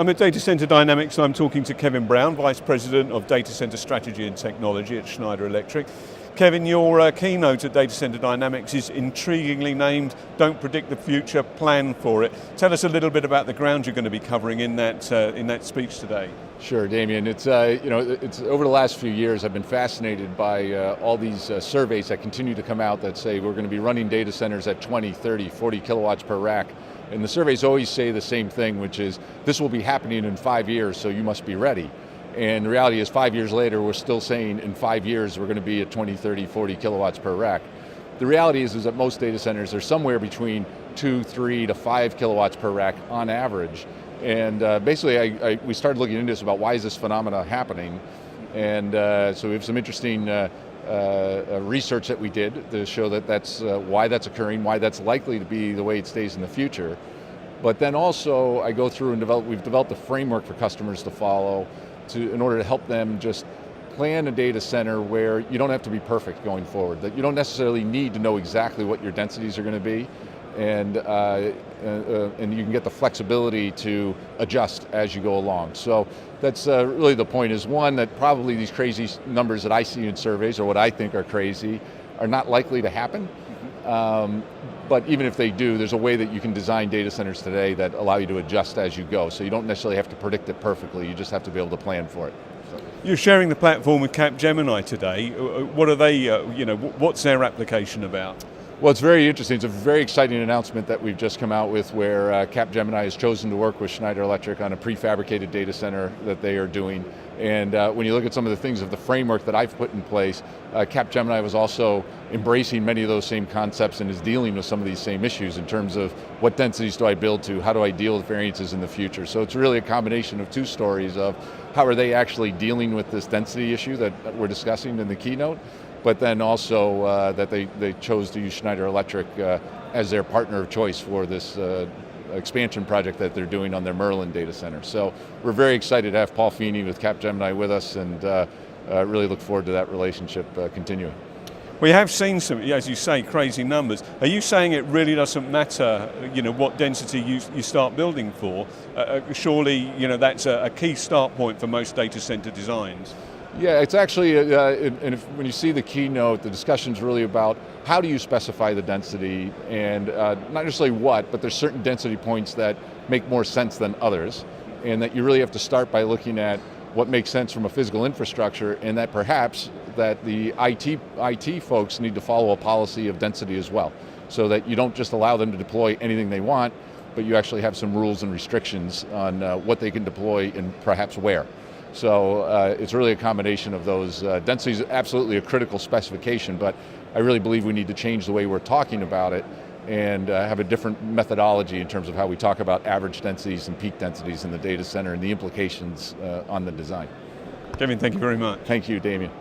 I'm at Data Center Dynamics and I'm talking to Kevin Brown, Vice President of Data Center Strategy and Technology at Schneider Electric. Kevin, your keynote at Data Center Dynamics is intriguingly named, Don't Predict the Future, Plan for It. Tell us a little bit about the ground you're going to be covering in that speech today. Sure, Damien. It's over the last few years I've been fascinated by all these surveys that continue to come out that say we're going to be running data centers at 20, 30, 40 kilowatts per rack. And the surveys always say the same thing, which is this will be happening in 5 years, so you must be ready. And the reality is 5 years later, we're still saying in 5 years we're going to be at 20, 30, 40 kilowatts per rack. The reality is that most data centers are somewhere between 2, 3 to 5 kilowatts per rack on average. And basically we started looking into this about why is this phenomena happening. And so we have some interesting research that we did to show that that's why that's occurring, why that's likely to be the way it stays in the future. But then also I go through and we've developed a framework for customers to follow in order to help them just plan a data center where you don't have to be perfect going forward, that you don't necessarily need to know exactly what your densities are going to be, and you can get the flexibility to adjust as you go along. So that's really the point, is one, that probably these crazy numbers that I see in surveys, or what I think are crazy, are not likely to happen. But even if they do, there's a way that you can design data centers today that allow you to adjust as you go. So you don't necessarily have to predict it perfectly, you just have to be able to plan for it. So. You're sharing the platform with Capgemini today. What are they, what's their application about? Well, it's very interesting. It's a very exciting announcement that we've just come out with, where Capgemini has chosen to work with Schneider Electric on a prefabricated data center that they are doing. And when you look at some of the things of the framework that I've put in place, Capgemini was also embracing many of those same concepts and is dealing with some of these same issues in terms of what densities do I build to, how do I deal with variances in the future. So it's really a combination of two stories of how are they actually dealing with this density issue that we're discussing in the keynote, but then also that they chose to use Schneider Electric as their partner of choice for this expansion project that they're doing on their Merlin data center. So we're very excited to have Paul Feeney with Capgemini with us, and really look forward to that relationship continuing. We have seen some, as you say, crazy numbers. Are you saying it really doesn't matter, what density you start building for? Surely, that's a key start point for most data center designs. Yeah, it's actually, when you see the keynote, the discussion's really about how do you specify the density, and not necessarily what, but there's certain density points that make more sense than others, and that you really have to start by looking at what makes sense from a physical infrastructure, and that perhaps that the IT folks need to follow a policy of density as well, so that you don't just allow them to deploy anything they want, but you actually have some rules and restrictions on what they can deploy and perhaps where. So it's really a combination of those. Density is absolutely a critical specification, but I really believe we need to change the way we're talking about it and have a different methodology in terms of how we talk about average densities and peak densities in the data center and the implications on the design. Kevin, thank you very much. Thank you, Damien.